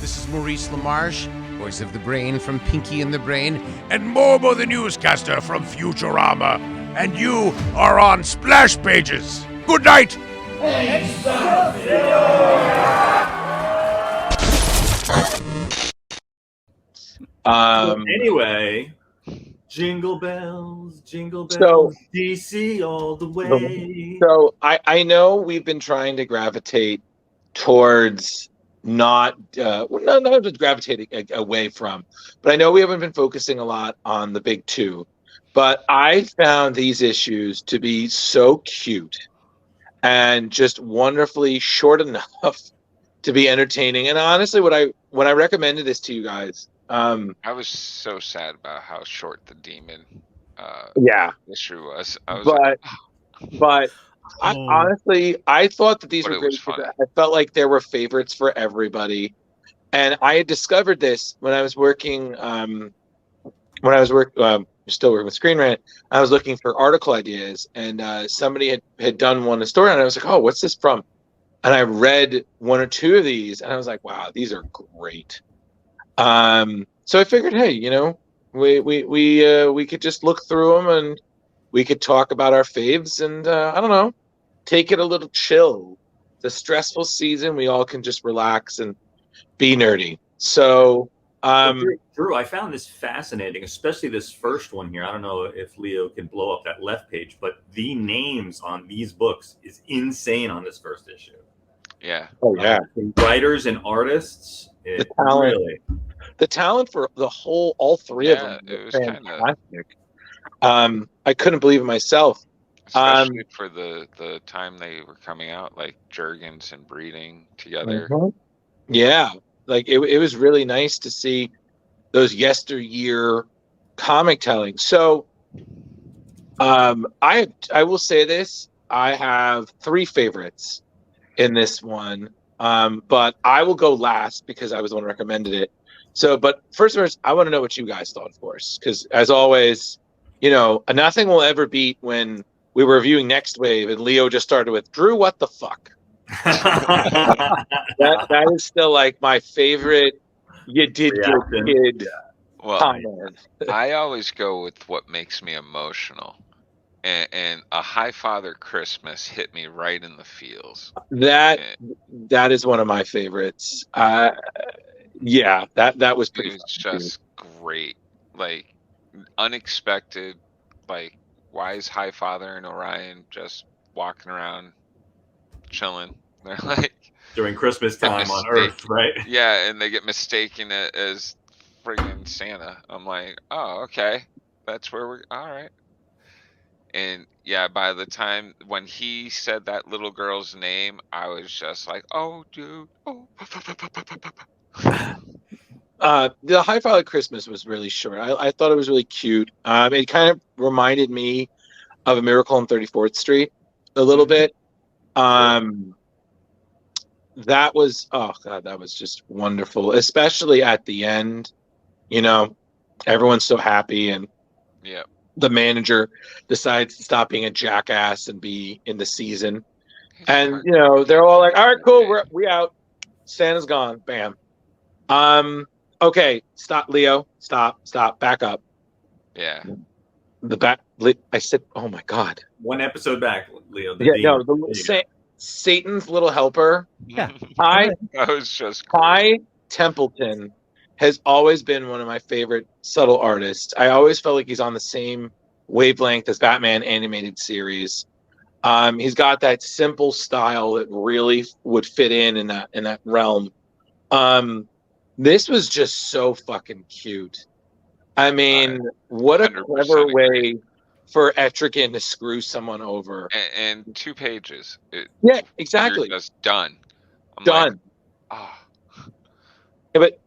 This is Maurice LaMarche, voice of the brain from Pinky and the Brain, and Momo the newscaster from Futurama. And you are on Splash Pages. Good night! Anyway, jingle bells, DC all the way. So I know we've been trying to gravitate towards not just gravitating away from, but I know we haven't been focusing a lot on the big two. But I found these issues to be so cute and just wonderfully short enough to be entertaining. And honestly, when I recommended this to you guys, I was so sad about how short the demon issue was. But honestly, I thought that these were great. I felt like there were favorites for everybody, and I had discovered this when I was working. Still working with Screen Rant. I was looking for article ideas, and somebody had done a story, and I was like, "Oh, what's this from?" And I read one or two of these, and I was like, "Wow, these are great." So I figured, hey, we could just look through them and we could talk about our faves and I don't know, take it a little chill. It's a stressful season. We all can just relax and be nerdy. So, Drew, I found this fascinating, especially this first one here. I don't know if Leo can blow up that left page, but the names on these books is insane on this first issue. Yeah. Oh yeah. Writers and artists. The talent for all three of them. It was fantastic. I couldn't believe it myself. Especially for the time they were coming out, like Jurgens and Breeding together. Yeah. Like it was really nice to see those yesteryear comic telling. So I will say this. I have three favorites in this one. But I will go last because I was the one who recommended it. So, but first, I want to know what you guys thought, of course, because as always, nothing will ever beat when we were reviewing Next Wave and Leo just started with Drew, what the fuck? that is still like my favorite. You did good kid. Well, I always go with what makes me emotional. And a Highfather Christmas hit me right in the feels. That is one of my favorites. That was pretty. It was just great, like unexpected. Like, why is Highfather and Orion just walking around, chilling? They're like during Christmas time on Earth, right? Yeah, and they get mistaken as friggin' Santa. I'm like, oh, okay, that's where we're all right. And yeah, by the time when he said that little girl's name, I was just like, oh, dude. Oh. The Highfather Christmas was really short. I thought it was really cute. It kind of reminded me of A Miracle on 34th Street a little bit. That was, oh God, that was just wonderful, especially at the end. Everyone's so happy, and the manager decides to stop being a jackass and be in the season. And they're all like, all right, cool, we out. Santa's gone. Bam. Okay, stop, Leo. Stop, back up. Yeah. I said, oh my God. One episode back, Leo. Satan's little helper. Yeah. That was just cool. Ty Templeton has always been one of my favorite subtle artists. I always felt like he's on the same wavelength as Batman animated series. He's got that simple style that really would fit in that realm. This was just so fucking cute. I mean, what a clever way for Etrigan to screw someone over. And 2 pages. Exactly. You're just done. I'm done. Like, oh.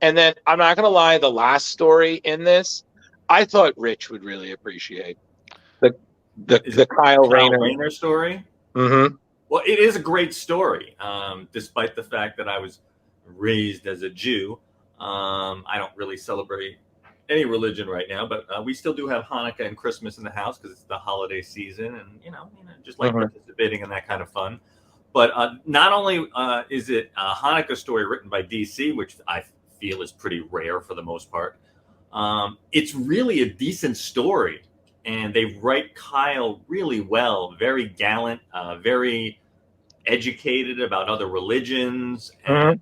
And then I'm not gonna lie, the last story in this, I thought Rich would really appreciate the Kyle Rayner story. Mm-hmm. Well, it is a great story, despite the fact that I was raised as a Jew. I don't really celebrate any religion right now, but we still do have Hanukkah and Christmas in the house because it's the holiday season, and just like participating in that kind of fun. But not only is it a Hanukkah story written by DC, which I feel is pretty rare for the most part. It's really a decent story, and they write Kyle really well. Very gallant, very educated about other religions, and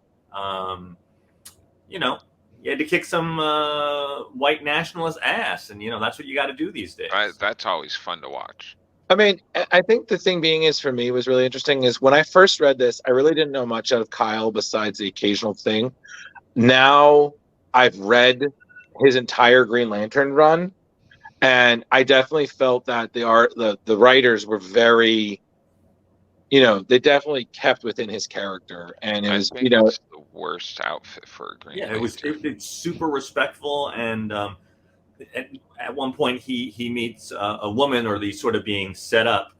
you know, you had to kick some white nationalist ass, and that's what you got to do these days. That's always fun to watch. I mean, I think the thing being is, for me, was really interesting is when I first read this, I really didn't know much of Kyle besides the occasional thing. Now I've read his entire Green Lantern run, and I definitely felt that the writers were very, they definitely kept within his character, and it was, it's the worst outfit for a Green Lantern. It's super respectful, and at one point he meets a woman, or he's sort of being set up,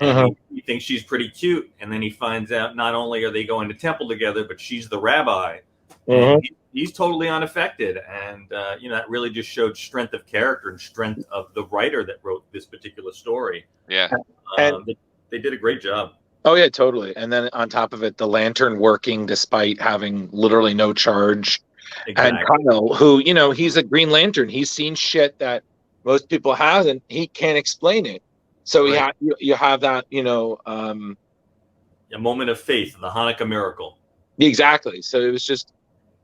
and he thinks she's pretty cute, and then he finds out not only are they going to temple together, but she's the rabbi. He's totally unaffected, and that really just showed strength of character and strength of the writer that wrote this particular story. Yeah, and they did a great job. Oh yeah, totally. And then on top of it, the lantern working despite having literally no charge. Exactly. And Kyle, who he's a Green Lantern, he's seen shit that most people haven't. He can't explain it, so right. you have that a moment of faith, the Hanukkah miracle. Exactly. So it was just.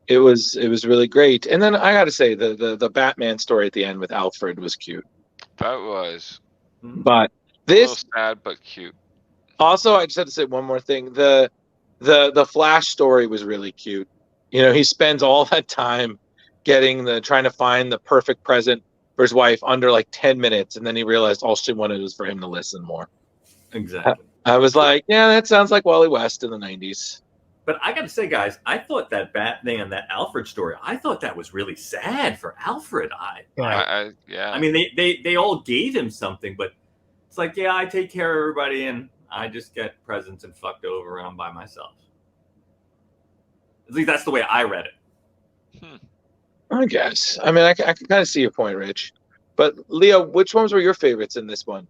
It was really great. And then I got to say the Batman story at the end with Alfred was cute. That was. But this a little sad but cute. Also, I just have to say one more thing. The Flash story was really cute. He spends all that time trying to find the perfect present for his wife under like 10 minutes, and then he realized all she wanted was for him to listen more. Exactly. I was like, yeah, that sounds like Wally West in the 90s. But I got to say, guys, I thought that Batman, that Alfred story, I thought that was really sad for Alfred. Yeah. I mean, they all gave him something, but it's like, yeah, I take care of everybody, and I just get presents and fucked over, and I'm by myself. At least that's the way I read it. I guess. I mean, I can kind of see your point, Rich. But Leo, which ones were your favorites in this one?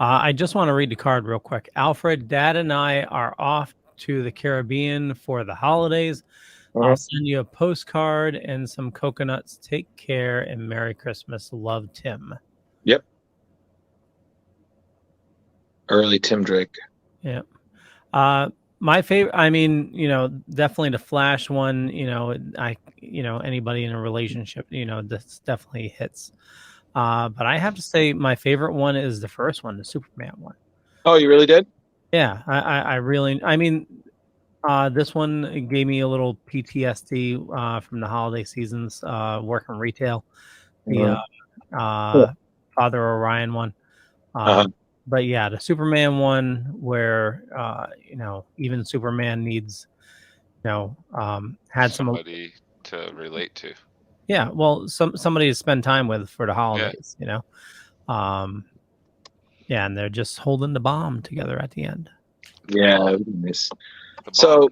I just want to read the card real quick. Alfred, Dad, and I are off to the Caribbean for the holidays. I'll send you a postcard and some coconuts. Take care and Merry Christmas. Love, Tim. Yep. Early Tim Drake. Yep. My favorite, I mean, definitely the Flash one, anybody in a relationship, this definitely hits. But I have to say my favorite one is the first one, the Superman one. Oh, you really did? Yeah, I really, this one gave me a little PTSD from the holiday seasons, working retail, the Father Orion one. But yeah, the Superman one where, even Superman needs, had somebody to relate to. Yeah, well, somebody to spend time with for the holidays, Yeah, and they're just holding the bomb together at the end. Yeah, that would be nice. So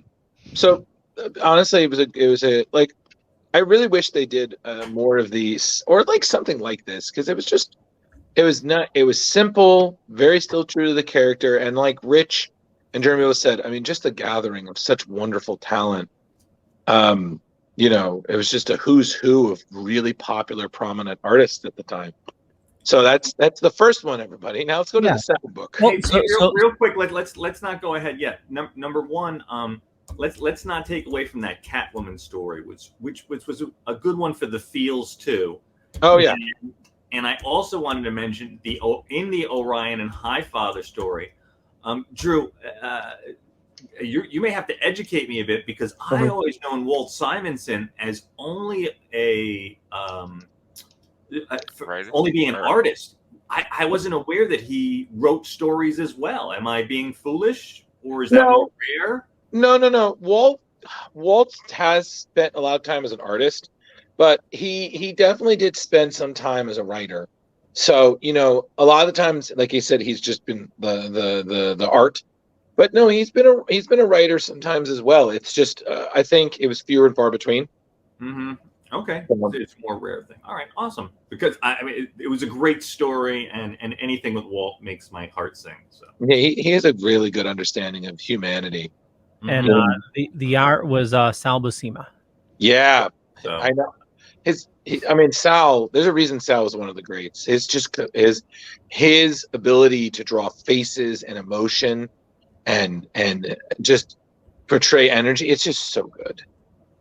honestly, it was a like. I really wish they did more of these, or like something like this, because it was simple, very still true to the character, and like Rich and Jeremy both said, I mean, just the gathering of such wonderful talent. It was just a who's who of really popular, prominent artists at the time. So that's the first one, everybody. Now let's go to the second book. Well, real quick, let's not go ahead yet. Number one, let's not take away from that Catwoman story, which was a good one for the feels too. Oh yeah. And I also wanted to mention in the Orion and Highfather story, Drew. You may have to educate me a bit, because I always known Walt Simonson as only only being an artist. I wasn't aware that he wrote stories as well. Am I being foolish, or is that more rare? No. Walt has spent a lot of time as an artist, but he definitely did spend some time as a writer. So a lot of the times, like he said, he's just been the art. But no, he's been a writer sometimes as well. It's just I think it was fewer and far between. Mm-hmm. Okay, it's a more rare thing. All right, awesome. Because I mean, it was a great story, and anything with Walt makes my heart sing. So yeah, he has a really good understanding of humanity. And the art was Sal Buscema. Yeah, So I know. Sal. There's a reason Sal was one of the greats. His ability to draw faces and emotion, and just portray energy. It's just so good.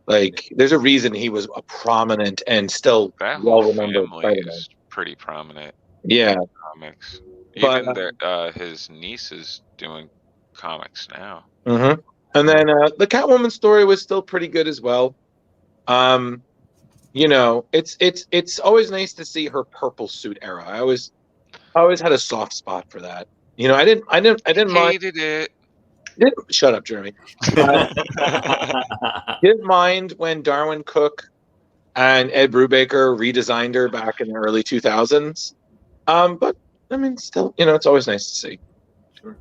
Like, there's a reason he was a prominent and still That well whole remembered family Spider-Man. is pretty prominent Yeah, in comics. but Even his niece is doing comics now. and then the Catwoman story was still pretty good as well. It's always nice to see her purple suit era. I always had a soft spot for that. I didn't mind. Hated it. Shut up, Jeremy. Didn't mind when Darwin Cook and Ed Brubaker redesigned her back in the early 2000s. But I mean, still, it's always nice to see. Sure.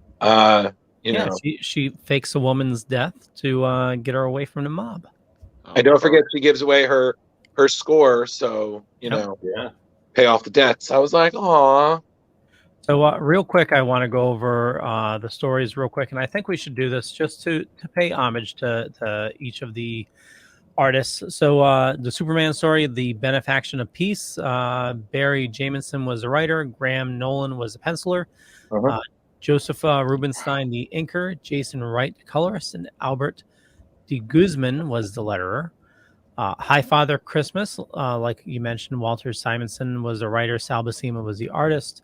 She fakes a woman's death to get her away from the mob. I don't forget she gives away her score, so pay off the debts. I was like, aw. So real quick, I want to go over the stories real quick, and I think we should do this just to pay homage to each of the artists. So the Superman story, The Benefaction of Peace, Barry Jamieson was the writer, Graham Nolan was the penciler, Joseph Rubinstein the inker, Jason Wright the colorist, and Albert de Guzman was the letterer. Highfather Christmas, like you mentioned, Walter Simonson was the writer, Sal Buscema was the artist.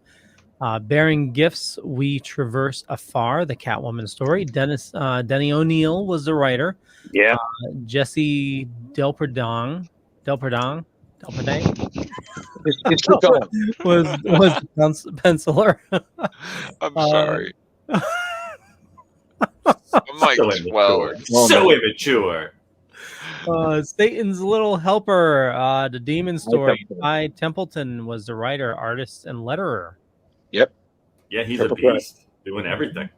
Bearing Gifts, We Traverse Afar, the Catwoman story. Denny O'Neil was the writer. Yeah. Jesse Delperdang Just keep going. was the penciler. I'm sorry. I'm like So 12. So immature. Satan's Little Helper, the Demon Story. Templeton. Ty Templeton was the writer, artist, and letterer. Yep. Yeah, he's Triple a beast doing everything.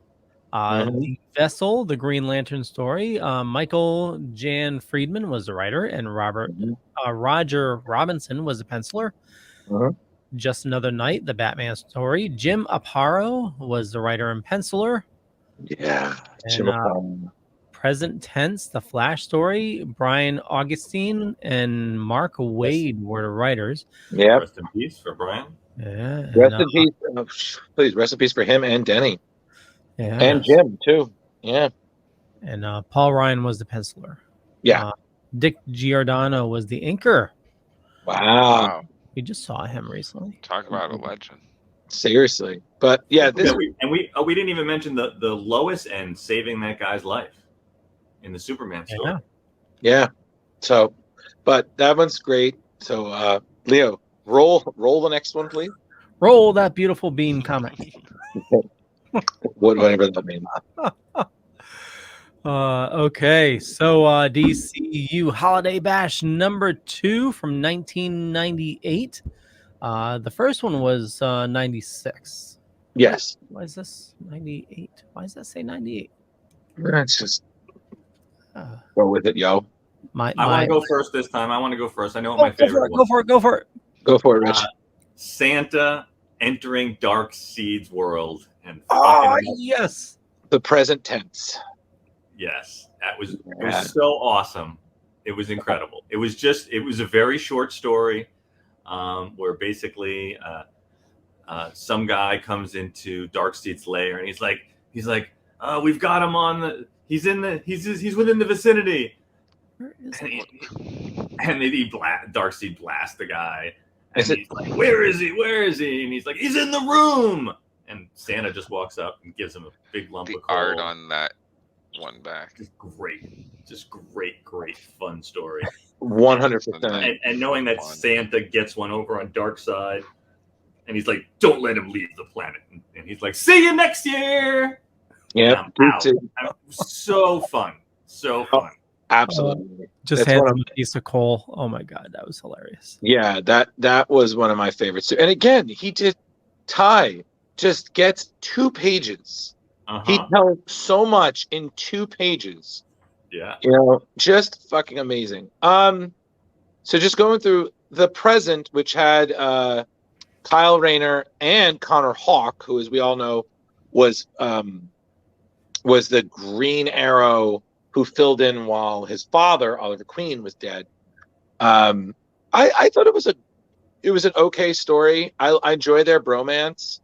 The Vessel, the Green Lantern story. Michael Jan Friedman was the writer, and Roger Robinson was the penciler. Just Another Night, the Batman story. Jim Aparo was the writer and penciler. Yeah. And, Present Tense, the Flash story. Brian Augustine and Mark Wade were the writers. Yeah. Rest in peace for Brian. Yeah. Rest in peace. Please, rest in peace for him and Denny. Yeah. And Jim, too. Yeah. And Paul Ryan was the penciler. Yeah. Dick Giordano was the inker. Wow. We just saw him recently. Talk about a legend. Seriously. But yeah, we didn't even mention the Lois end saving that guy's life in the Superman story. Yeah. So, but that one's great. So, Leo, roll the next one, please. Roll that beautiful bean comic. Whatever that means. Okay, so DCU Holiday Bash number 2 from 1998. The first one was 96. Yes. Why is this 98? Why does that say 98? Let's just go with it, yo. I want to go first this time. I want to go first. I know what my favorite was. Go for it. Go for it, Rich. Santa entering Darkseid's world and yes, the present tense. Yes, it was so awesome. It was incredible. It was a very short story where basically some guy comes into Darkseid's lair and he's like, we've got him he's within the vicinity. And then Darkseid blasts the guy. And he's like, where is he? Where is he? And he's like, he's in the room. And Santa just walks up and gives him a big lump of coal. The art on that one back. Just great, fun story. 100%. And knowing that Santa gets one over on Darkseid, and he's like, don't let him leave the planet. And he's like, see you next year. Yeah. So fun. So fun. Absolutely. Just had a piece of coal. Oh my God, that was hilarious. Yeah, that was one of my favorites too. And again, Ty just gets 2 pages. He tells so much in 2 pages. Yeah. Just fucking amazing. So just going through the present, which had Kyle Rayner and Connor Hawke, who, as we all know, was the Green Arrow who filled in while his father, Oliver Queen, was dead. I thought it was an okay story. I enjoy their bromance.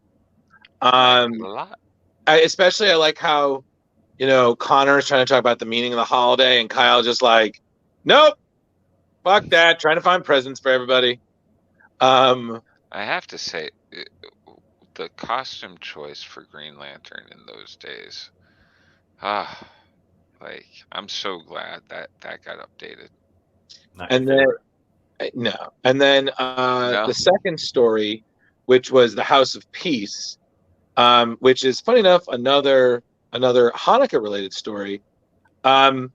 A lot. Especially I like how, Connor is trying to talk about the meaning of the holiday, and Kyle just like, nope, fuck that, trying to find presents for everybody. I have to say, the costume choice for Green Lantern in those days, like, I'm so glad that got updated. Not And your then favorite. no, and then No. the second story, which was the House of Peace, which is funny enough another Hanukkah related story. I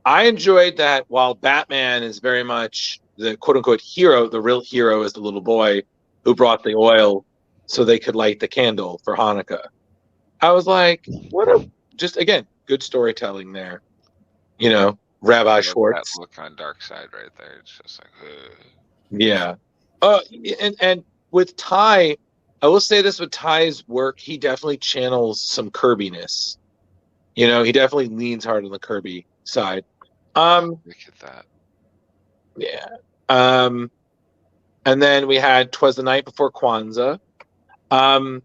enjoyed that while Batman is very much the quote unquote hero, the real hero is the little boy who brought the oil so they could light the candle for Hanukkah. I was like, just again, good storytelling there. Rabbi I love Schwartz. that look on Darkseid right there. It's just like, ugh. Yeah. And with Ty, I will say this with Ty's work, he definitely channels some Kirby-ness. He definitely leans hard on the Kirby side. Look at that. Yeah. And then we had 'Twas the Night Before Kwanzaa. And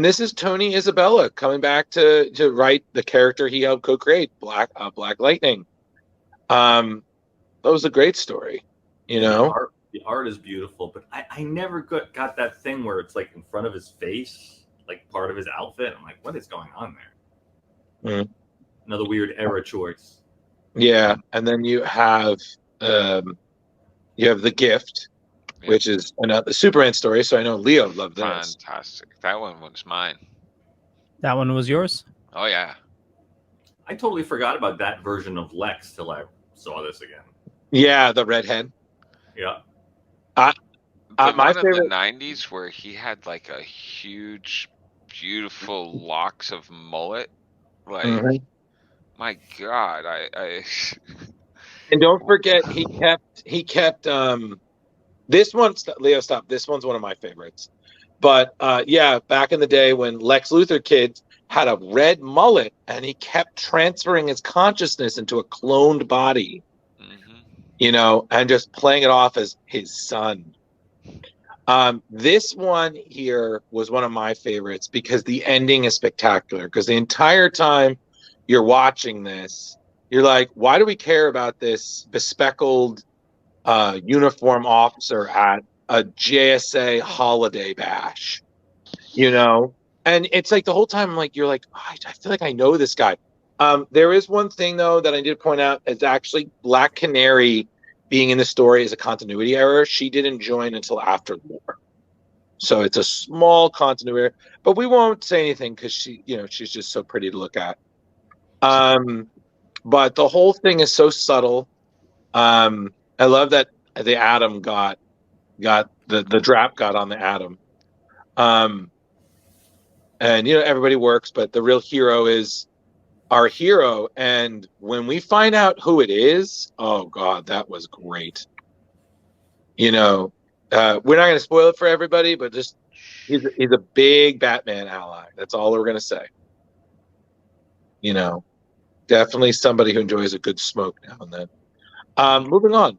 this is Tony Isabella coming back to write the character he helped co-create, Black Lightning. That was a great story, The art is beautiful, but I never got that thing where it's like in front of his face, like part of his outfit. I'm like, what is going on there? Another weird era choice. Yeah, and then you have The Gift, which is another Superman story. So I know Leo loved this. Fantastic. That one was mine. That one was yours? Oh yeah. I totally forgot about that version of Lex till I saw this again. Yeah, the redhead. Yeah. The My one favorite in the 90s where he had like a huge, beautiful locks of mullet. Like, my God, I And don't forget, he kept this one. Leo, stop. This one's one of my favorites. But yeah, back in the day when Lex Luthor Kid had a red mullet and he kept transferring his consciousness into a cloned body, and just playing it off as his son. This one here was one of my favorites because the ending is spectacular. Because the entire time you're watching this, you're like, why do we care about this bespectacled uniform officer at a JSA holiday bash? And it's like the whole time I'm like, you're like, oh, I feel like I know this guy. There is one thing though that I did point out. It's actually Black Canary being in the story is a continuity error. She didn't join until after the war, so it's a small continuity. But we won't say anything because she's just so pretty to look at. But the whole thing is so subtle. I love that the Atom got the drap got on the Atom. And everybody works, but the real hero is our hero. And when we find out who it is, oh God, that was great. We're not going to spoil it for everybody, but just he's a big Batman ally. That's all we're going to say. Definitely somebody who enjoys a good smoke now and then. Moving on.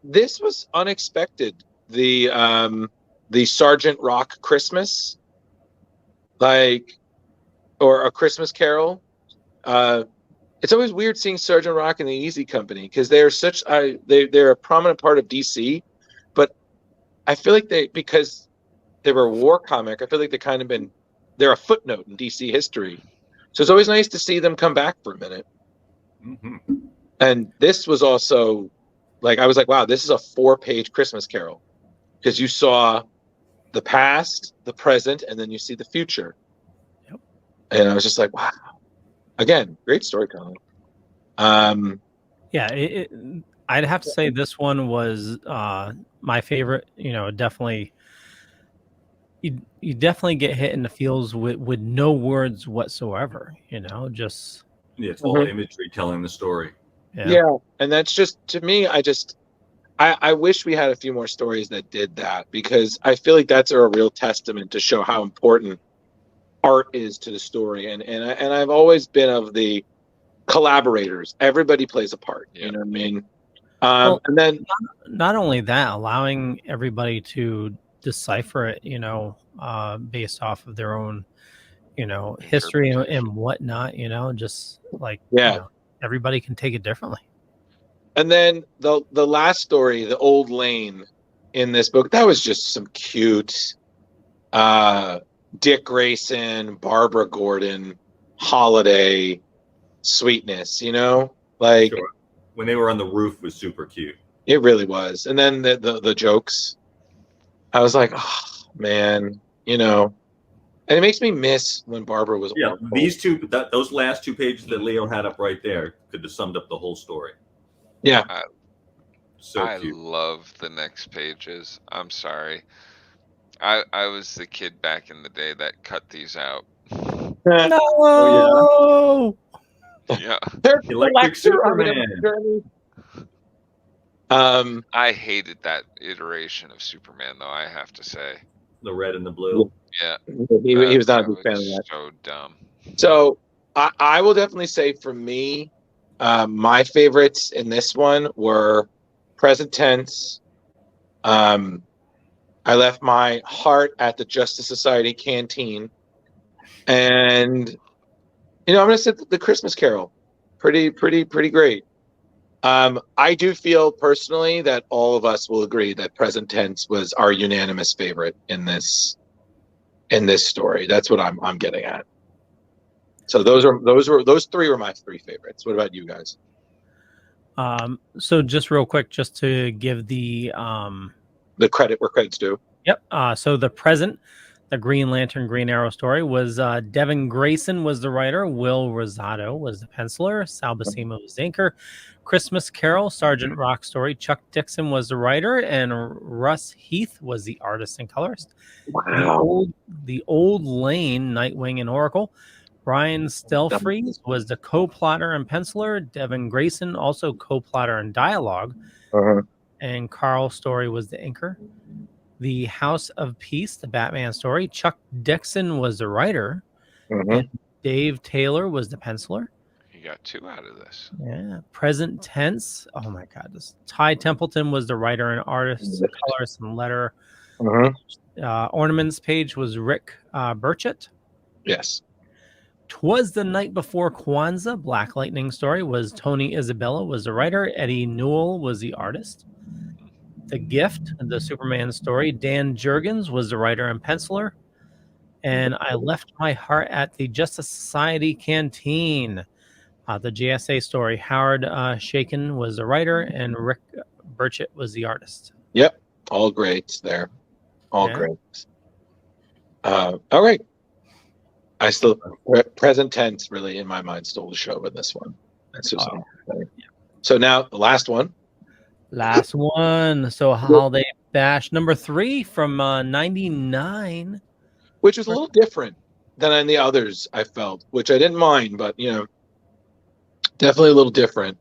This was unexpected. The Sergeant Rock Christmas, or A Christmas Carol. It's always weird seeing Sergeant Rock in the Easy Company because they're they're a prominent part of DC, but I feel like because they were a war comic, I feel like they're a footnote in DC history. So it's always nice to see them come back for a minute. And this was also I was like, wow, this is a 4-page Christmas Carol because you saw the past, the present, and then you see the future. Yep. And I was just like, wow. Again, great storytelling. Yeah, I'd have to say this one was my favorite. Definitely, you definitely get hit in the feels with no words whatsoever. Just it's all imagery telling the story. Yeah, and that's just, to me, I wish we had a few more stories that did that because I feel like that's a real testament to show how important art is to the story. And I've always been of the collaborators. Everybody plays a part. You know what I mean? Well, And then not only that, allowing everybody to decipher it, based off of their own, history and whatnot, just like, yeah, everybody can take it differently. and then the last story, the old lane in this book, that was just some cute Dick Grayson, Barbara Gordon, holiday sweetness, like Sure. When they were on the roof was super cute. it really was. And then the jokes, I was like, oh man, and it makes me miss when Barbara was Yeah, Oracle. those last 2 pages that Leo had up right there could have summed up the whole story. Yeah. So I cute. love the next pages. I'm sorry. I was the kid back in the day that cut these out. No. Oh, Yeah. Electric Superman. I hated that iteration of Superman, though, I have to say. The red and the blue. Yeah. He was not a big fan of that. So dumb. So I will definitely say for me, my favorites in this one were present tense. I left my heart at the Justice Society canteen, and I'm going to say the Christmas Carol, pretty great. I do feel personally that all of us will agree that present tense was our unanimous favorite in this story. That's what I'm getting at. So those three were my three favorites. What about you guys? So just real quick, just to give the credit where credit's due. Yep. So the present, the Green Lantern, Green Arrow story was Devin Grayson was the writer, Will Rosado was the penciler, Sal Buscema was the inker, Christmas Carol, Sergeant Rock story, Chuck Dixon was the writer, and Russ Heath was the artist and colorist. Wow. The old Lane, Nightwing and Oracle. Brian Stelfreeze was the co-plotter and penciler. Devin Grayson also co-plotter and dialogue. And Carl Story was the inker. The House of Peace, the Batman story. Chuck Dixon was the writer. And Dave Taylor was the penciler. You got 2 out of this. Yeah. Present tense. Oh my God. Ty Templeton was the writer and artist, colorist, and letter. Ornaments page was Rick Burchett. Yes. 'Twas the Night Before Kwanzaa, Black Lightning story was Tony Isabella was the writer. Eddie Newell was the artist. The Gift, the Superman story, Dan Jurgens was the writer and penciler. And I Left My Heart at the Justice Society canteen. The JSA story, Howard Shaken was the writer and Rick Burchett was the artist. Yep. All great there. All great. All right. I still present tense really in my mind stole the show with this one. That's just So now the last one. So Holiday Bash number 3 from 99, which was a little different than on the others. I felt, which I didn't mind, but definitely a little different.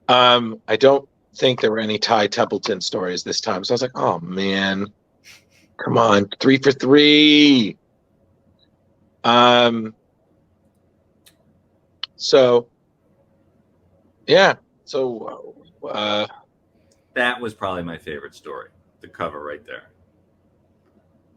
I don't think there were any Ty Templeton stories this time, so I was like, oh man, come on, 3 for 3. So yeah, so that was probably my favorite story. The cover right there.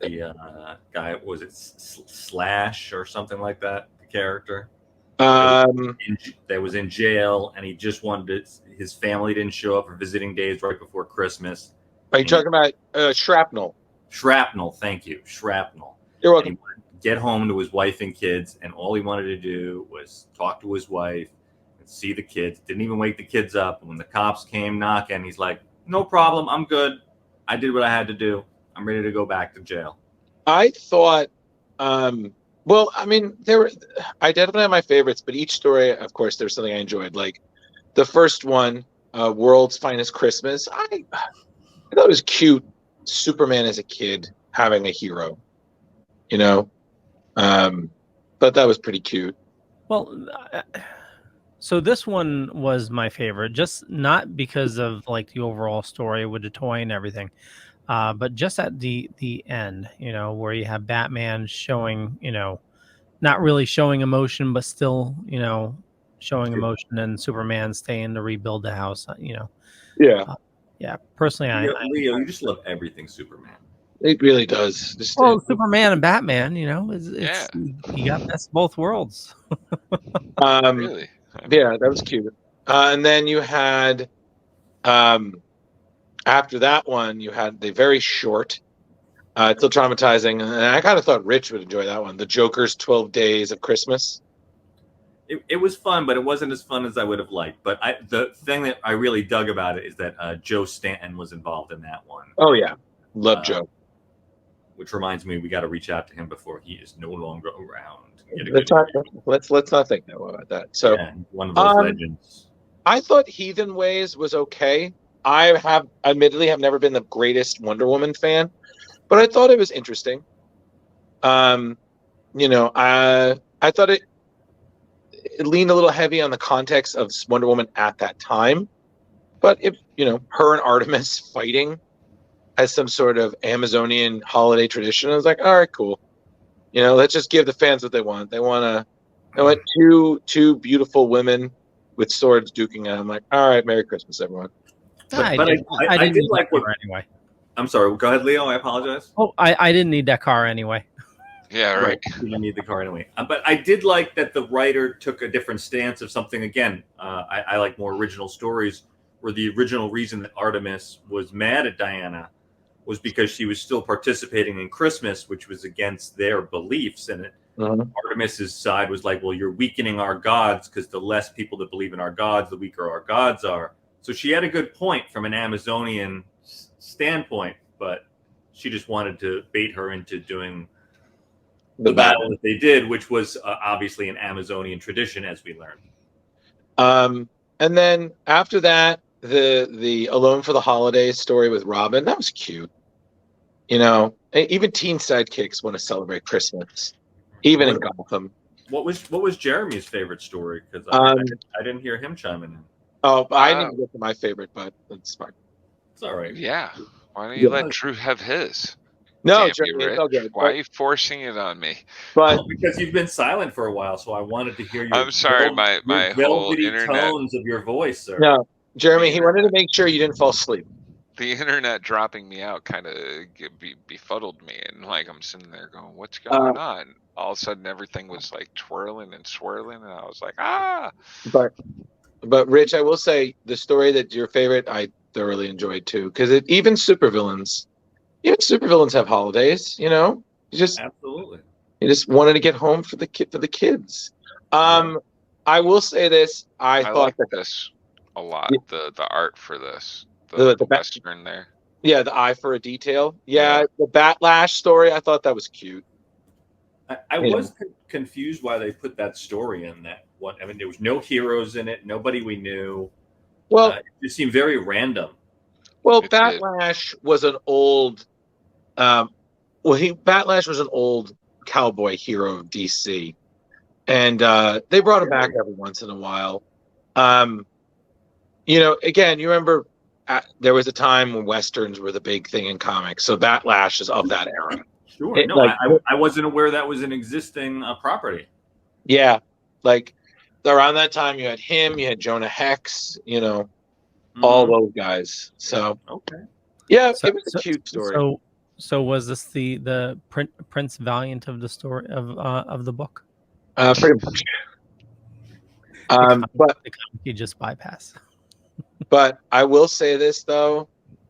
The guy, was it Slash or something like that? The character that was in jail, and he just wanted his family didn't show up for visiting days right before Christmas. Are you talking about Shrapnel? Shrapnel, thank you, Shrapnel. You're welcome. Get home to his wife and kids, and all he wanted to do was talk to his wife and see the kids. Didn't even wake the kids up. And when the cops came knocking, he's like, no problem, I'm good. I did what I had to do. I'm ready to go back to jail. I thought, well, I mean, I definitely have my favorites, but each story, of course, there's something I enjoyed. Like the first one, World's Finest Christmas. I thought it was cute. Superman as a kid having a hero, but that was pretty cute. Well, so this one was my favorite, just not because of like the overall story with the toy and everything, but just at the end, where you have Batman showing, not really showing emotion, but still, showing emotion, and Superman staying to rebuild the house. Yeah, Yeah, personally, Leo, you just love everything Superman. it really does. Just, well, Superman and Batman, it's Yeah. you got best of both worlds. Really? yeah, that was cute. And then you had, after that one, you had the very short, still traumatizing, and I kind of thought Rich would enjoy that one. The Joker's 12 Days of Christmas. It was fun, but it wasn't as fun as I would have liked. But the thing that I really dug about it is that Joe Stanton was involved in that one. Oh yeah, love Joe. Which reminds me, we got to reach out to him before he is no longer around. Let's not think about that. So yeah, one of those legends. I thought Heathen Ways was okay. I have admittedly have never been the greatest Wonder Woman fan, but I thought it was interesting. I thought it leaned a little heavy on the context of Wonder Woman at that time, but if her and Artemis fighting as some sort of Amazonian holiday tradition, I was like, all right, cool. Let's just give the fans what they want. They want two beautiful women with swords duking at. I'm like, all right, Merry Christmas, everyone. I did like what anyway. I'm sorry. Go ahead, Leo. I apologize. Oh, I didn't need that car anyway. Yeah, right. You didn't need the car anyway. But I did like that the writer took a different stance of something. Again, I like more original stories where the original reason that Artemis was mad at Diana was because she was still participating in Christmas, which was against their beliefs. And Artemis's side was like, well, you're weakening our gods because the less people that believe in our gods, the weaker our gods are. So she had a good point from an Amazonian standpoint, but she just wanted to bait her into doing the battle that they did, which was obviously an Amazonian tradition, as we learned. And then after that, the Alone for the Holidays story with Robin, that was cute. Even teen sidekicks want to celebrate Christmas, even in Gotham. What was Jeremy's favorite story? Because I didn't hear him chiming in. Oh, I didn't get to my favorite, but that's fine. It's all right. Yeah. Why don't you let Drew have his? No, Jeremy, it's all good. Why are you forcing it on me? But because you've been silent for a while, so I wanted to hear your I'm sorry, my whole internet tones of your voice, sir. No, Jeremy, he wanted to make sure you didn't fall asleep. The internet dropping me out kind of befuddled me, and I'm sitting there going, "What's going on?" All of a sudden, everything was twirling and swirling, and I was like, "Ah!" But Rich, I will say the story that your favorite, I thoroughly enjoyed too, because even supervillains have holidays. You just absolutely. You just wanted to get home for the kids. I will say this: I thought that this a lot. The art for this. The Western there. Yeah, the eye for a detail. Yeah, the Batlash story, I thought that was cute. I was confused why they put that story in that one. I mean, there was no heroes in it, nobody we knew. Well, it just seemed very random. Well, Batlash was an old Batlash was an old cowboy hero of DC. And they brought him back every once in a while. Again, you remember there was a time when Westerns were the big thing in comics. So Batlash is of that era. Sure. I wasn't aware that was an existing property. Yeah. Around that time, you had him, you had Jonah Hex, all those guys. So, okay. Yeah, it was a cute story. So was this the Prince Valiant of the story of the book? Pretty much. But you just bypass. But I will say this though,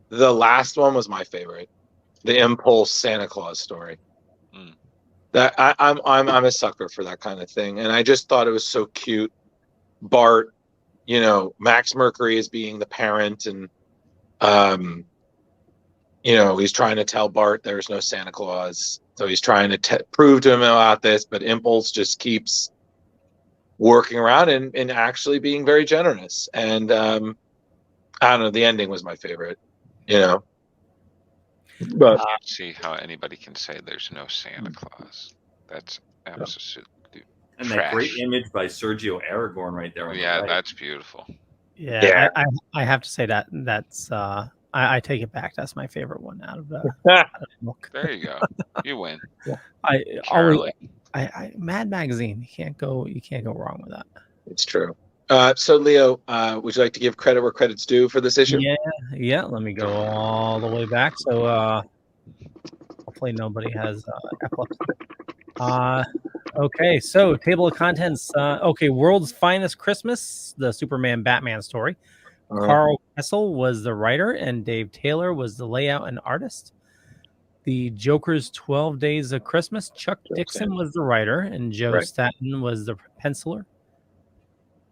the last one was my favorite, the Impulse Santa Claus story. That I'm a sucker for that kind of thing, and I just thought it was so cute. Bart, Max Mercury is being the parent, and he's trying to tell Bart there's no Santa Claus, so he's trying to prove to him about this, but Impulse just keeps working around and actually being very generous. And I don't know, the ending was my favorite, But see how anybody can say there's no Santa Claus. That's absolutely and trash. That great image by Sergio Aragorn right there. Yeah, that's beautiful. Yeah. I have to say that's I take it back. That's my favorite one out of the book. There you go. You win. Mad Magazine. You can't go wrong with that. It's true. So Leo, would you like to give credit where credit's due for this issue? Yeah. Let me go all the way back. So hopefully nobody has epilepsy. Okay, so table of contents. Okay, World's Finest Christmas, the Superman Batman story. Carl Kessel was the writer, and Dave Taylor was the layout and artist. The Joker's 12 Days of Christmas, Chuck Dixon was the writer, and Joe Staton was the penciler.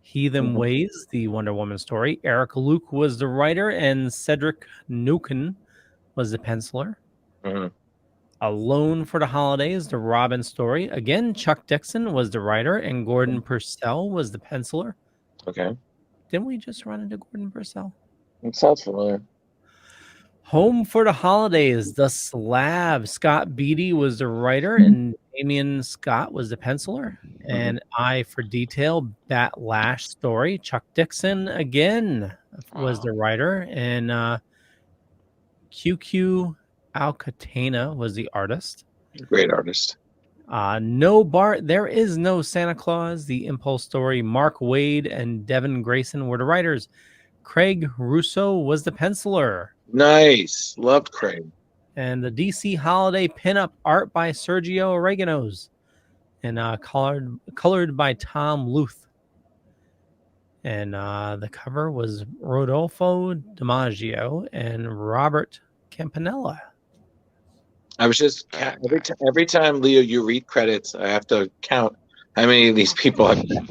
Heathen Ways, the Wonder Woman story. Eric Luke was the writer, and Cedric Nukin was the penciler. Alone for the Holidays, the Robin story. Again, Chuck Dixon was the writer, and Gordon Purcell was the penciler. Okay. Didn't we just run into Gordon Purcell? It sounds familiar. Home for the Holidays, The Slab. Scott Beatty was the writer, and Damian Scott was the penciler. And Eye for Detail, Bat Lash story. Chuck Dixon again was the writer, and QQ Alcatena was the artist. Great artist. No Bart, There Is No Santa Claus, the Impulse story. Mark Wade and Devin Grayson were the writers. Craig Russo was the penciler. Nice. Loved Craig. And the DC Holiday pinup art by Sergio Oreganos. And colored by Tom Luth. And the cover was Rodolfo DiMaggio and Robert Campanella. I was just every time Leo you read credits, I have to count how many of these people I've met.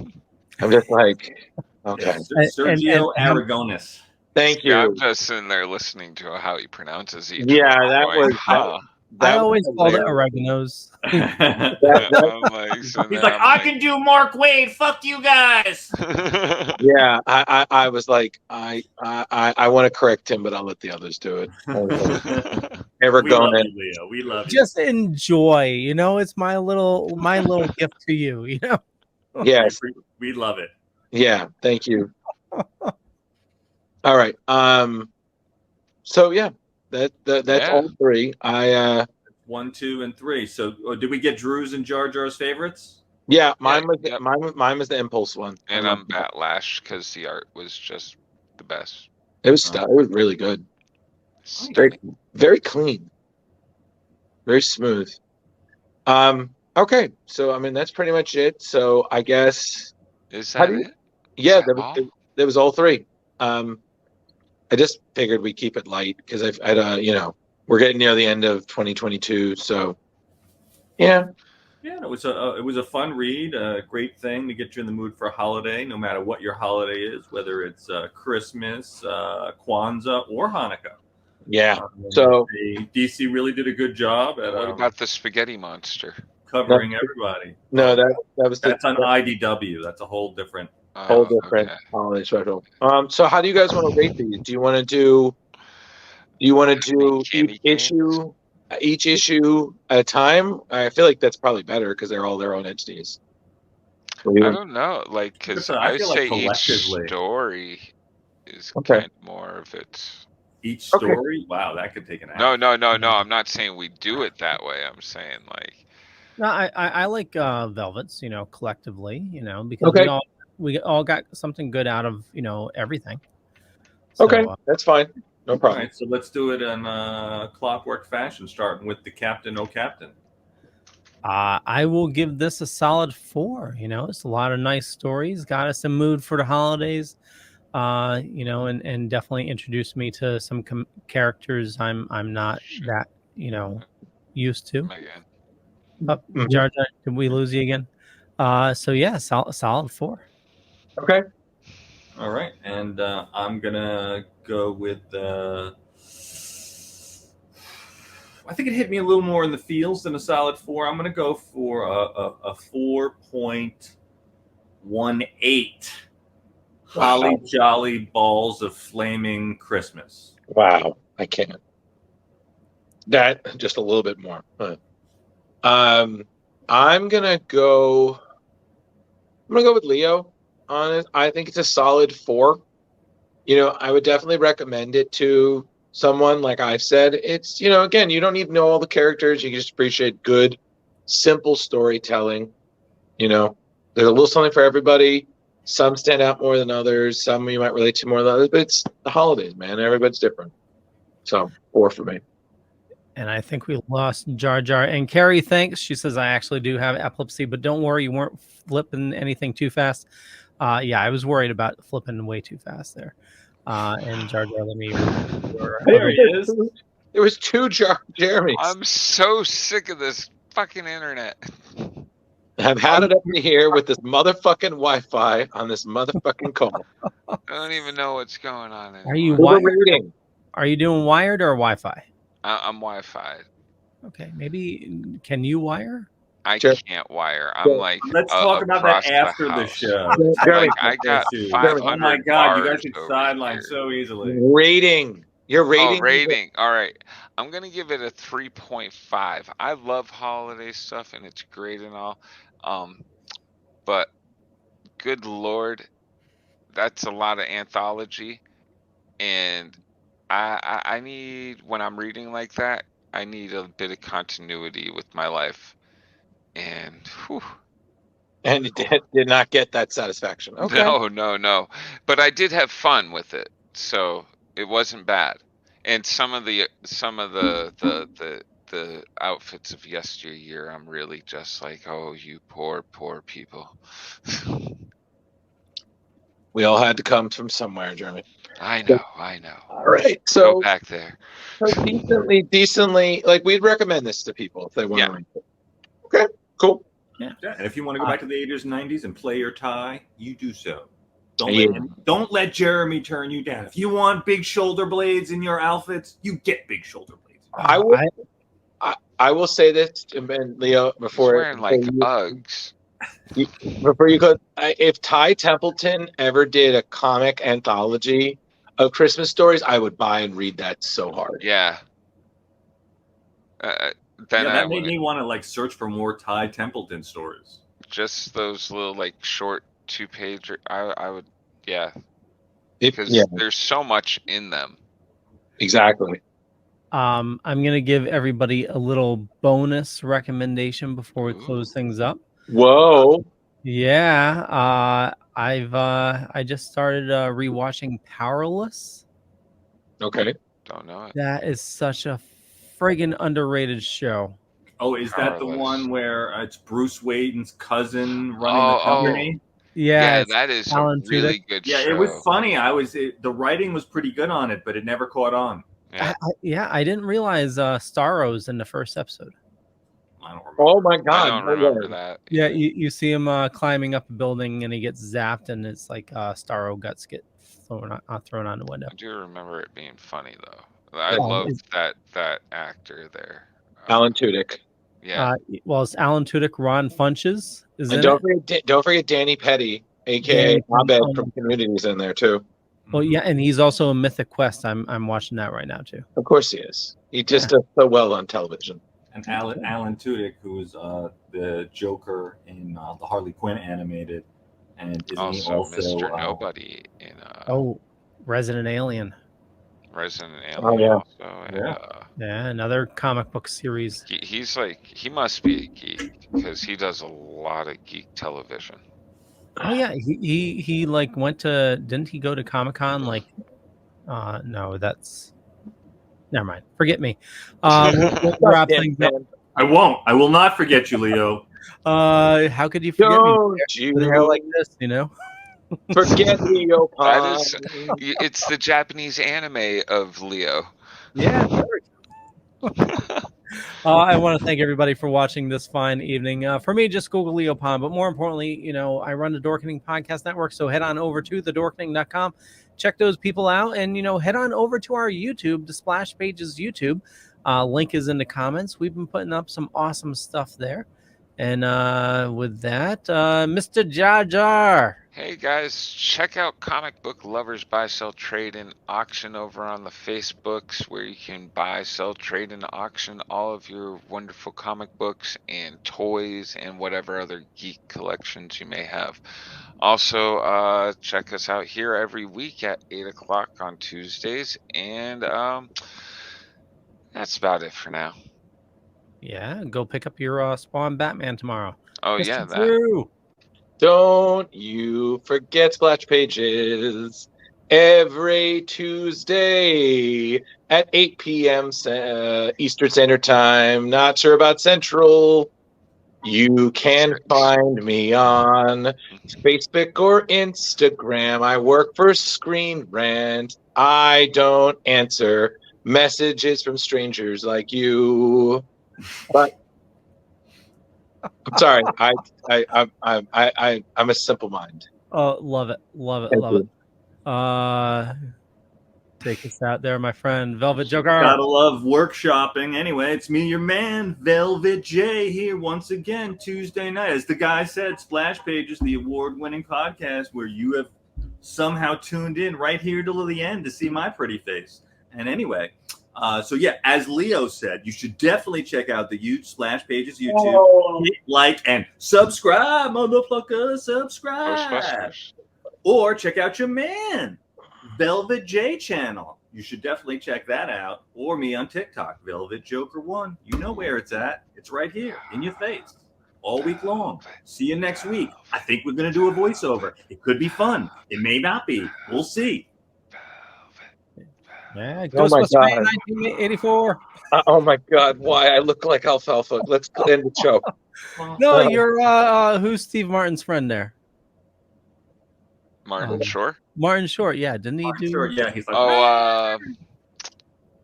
I'm just like, okay. Sergio Aragonis. Thank you. I'm just sitting there listening to how he pronounces each. Yeah, that was. I always called it Oreganos. He's like, I can do Mark Wade. Fuck you guys. Yeah, I was like, I want to correct him, but I'll let the others do it. Ever going in, Leo. We love you. Just enjoy. You know, it's my little gift to you. You know. Yes, we love it. Yeah, thank you. All right. So yeah, that's all three. 1, 2, and 3. So, did we get Drew's and Jar Jar's favorites? Yeah, mine was the Impulse one. And I'm Batlash because the art was just the best. It was it was really good. Very, very clean. Very smooth. Okay, so I mean that's pretty much it. So I guess is that it? Yeah, there was all three. I just figured we'd keep it light because we're getting near the end of 2022, so yeah. Yeah, it was a fun read, a great thing to get you in the mood for a holiday, no matter what your holiday is, whether it's Christmas, Kwanzaa, or Hanukkah. Yeah. So DC really did a good job at. What about the Spaghetti Monster? Covering everybody. No, that's on IDW. That's a whole different holiday special. So how do you guys want to rate these? Do you want to do each issue at a time? I feel like that's probably better because they're all their own entities. I don't know, like because I say like each story is kind of more of its. Each story? Okay. Wow, that could take an hour. No. I'm not saying we do it that way. I'm saying like. No, I like Velvets, collectively, because we all got something good out of everything. So, okay, that's fine. No problem. All right, so let's do it in clockwork fashion, starting with the Captain, Oh Captain. I will give this a solid 4. It's a lot of nice stories, got us in mood for the holidays, and definitely introduced me to some characters I'm not that used to. Jar Jar, did we lose you again? So yeah, solid 4. Okay. All right, and I'm gonna go with. I think it hit me a little more in the feels than a solid 4. I'm gonna go for a 4.18. Holly Jolly Balls of Flaming Christmas. Wow, I can't. That just a little bit more. I'm gonna go with Leo on it. I think it's a solid 4. I would definitely recommend it to someone. Like I've said, it's again, you don't need to know all the characters. You can just appreciate good, simple storytelling. There's a little something for everybody. Some stand out more than others. Some you might relate to more than others. But it's the holidays, man. Everybody's different. So 4 for me. And I think we lost Jar Jar. And Carrie, thanks. She says, I actually do have epilepsy, but don't worry, you weren't flipping anything too fast. Yeah, I was worried about flipping way too fast there. And Jar Jar, let me. There he is. There was 2 Jeremys. I'm so sick of this fucking internet. I've had it up in here with this motherfucking Wi-Fi on this motherfucking call. I don't even know what's going on anymore. Are you Overrating. Are you doing wired or Wi-Fi? I'm Wi-Fi. Okay, maybe can you wire? I Sure. can't wire. I'm like Let's talk about that across after the house. show. Jeremy, Like I got Jeremy. 500 Oh my God, you guys bars get over sidelined here. so easily. Rating. Your rating. Oh, rating. All right. I'm going to give it a 3.5. I love holiday stuff and it's great and all. But good Lord, that's a lot of anthology. And I need, when I'm reading like that, I need a bit of continuity with my life. And whew, And it did not get that satisfaction. Okay. no. But I did have fun with it. So it wasn't bad. And some of the outfits of yesteryear, I'm really just like, oh, you poor people. We all had to come from somewhere, Jeremy. I know. All right. Go So back there. decently, like we'd recommend this to people if they want Yeah. to read it. Okay, cool. Yeah, and if you want to go back to the 80s and 90s and play your tie, you do so. Yeah. Don't let Jeremy turn you down. If you want big shoulder blades in your outfits, you get big shoulder blades. I will say this, and Leo, He's before wearing like Uggs. before you go, if Ty Templeton ever did a comic anthology of Christmas stories, I would buy and read that so hard. Yeah. Then that I made would. me want to like search for more Ty Templeton stories. Just those little like short 2-page. I would, yeah. Yeah, Because there's so much in them. exactly. I'm gonna give everybody a little bonus recommendation before we Ooh. close things up. Whoa. Yeah, I just started rewatching Powerless. Okay. Don't know it. That is such a friggin' underrated show. Oh, is that the Powerless. one where it's Bruce Wayne's cousin running the company? Yeah, Yeah, that is Alan a really Tudyk. good Yeah, show. it was funny. The writing was pretty good on it, but it never caught on. Yeah. I didn't realize Starro's in the first episode. I don't remember. Oh my I God. don't no remember way. that. Yeah, either. you see him climbing up a building and he gets zapped and it's like Starro guts get thrown on the window. I do remember it being funny though. I Yeah. love that actor there. Alan Tudyk. Yeah. Well, it's Alan Tudyk, Ron Funches is And in don't forget Danny Petty, aka Danny Petty. Abed from Community's in there too. Well, yeah, and he's also in Mythic Quest. I'm watching that right now too. Of course he is. He just does so well on television. And Alan Tudyk, who was the Joker in the Harley Quinn animated, and isn't he Also, Mr. Nobody in Resident Alien. Resident Alien. Oh, yeah. Also, and, Yeah, another comic book series. he's like, he must be a geek because he does a lot of geek television. Oh yeah, he like went to, didn't he go to Comic-Con? Like no, that's never mind. Forget me. We'll wrap things up. I won't. I will not forget you, Leo. How could you forget me? Don't With hair you like this, you know? forget Leo That Pond. is, it's the Japanese anime of Leo. Yeah. I want to thank everybody for watching this fine evening. For me, just Google Leo Pond. But more importantly, I run the Dorkening Podcast Network. So head on over to thedorkening.com. Check those people out. And, head on over to our YouTube, the Splash Pages YouTube. Link is in the comments. We've been putting up some awesome stuff there. And with that, Mr. Jar Jar. Hey guys, check out Comic Book Lovers Buy, Sell, Trade, and Auction over on the Facebooks, where you can buy, sell, trade, and auction all of your wonderful comic books and toys and whatever other geek collections you may have. Also, check us out here every week at 8 o'clock on Tuesdays, and that's about it for now. Yeah, go pick up your Spawn Batman tomorrow. Oh, Mr. yeah, that. Drew. Don't you forget Splash Pages every Tuesday at 8 p.m. Eastern Standard Time. Not sure about Central. You can find me on Facebook or Instagram. I work for Screen Rant. I don't answer messages from strangers like you. But I'm sorry. I'm a simple mind. Oh, love it, love it, Thank love you. it. Take us out there, my friend Velvet Joker. Gotta love workshopping. Anyway, it's me, your man, Velvet J, here once again, Tuesday night. As the guy said, Splash Pages, the award-winning podcast where you have somehow tuned in right here till the end to see my pretty face. And anyway, so yeah, as Leo said, you should definitely check out the Splash Pages YouTube. Hit like and subscribe, motherfucker, subscribe. Ghostbusters. Or check out your man, Velvet J channel. You should definitely check that out. Or me on TikTok, Velvet Joker 1. You know where it's at. It's right here in your face all week long. See you next week. I think we're going to do a voiceover. It could be fun. It may not be. We'll see. Yeah, Oh my Ghostbusters God. 1984. Oh my God! Why I look like alfalfa? Let's end the show. No, you're who's Steve Martin's friend there? Martin Short. Martin Short. Yeah, didn't he do? Sure, yeah, he's like,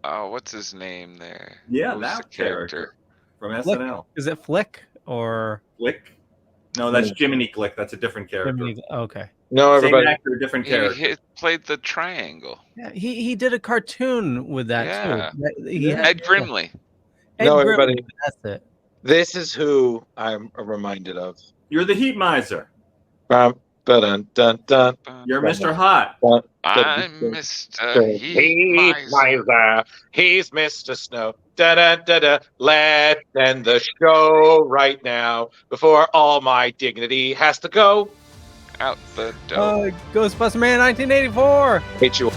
What's his name there? yeah, Who's that the character from Flick? SNL. Is it Flick or Flick? No, that's Jiminy Click. That's a different character. Jiminy? Okay. No, everybody. Same actor, different character. Played the triangle. Yeah, he did a cartoon with that Yeah. too. He had- Ed Grimley. Ed No, Grimley, everybody. That's it. This is who I'm reminded of. You're the Heat Miser. Dun, dun, dun, dun. You're Mr. Hot. I'm Mr. Heat Miser. He's Mr. Snow. Da da da da. Let's end the show right now before all my dignity has to go. Out the door. Ghostbuster Man 1984. Hate you.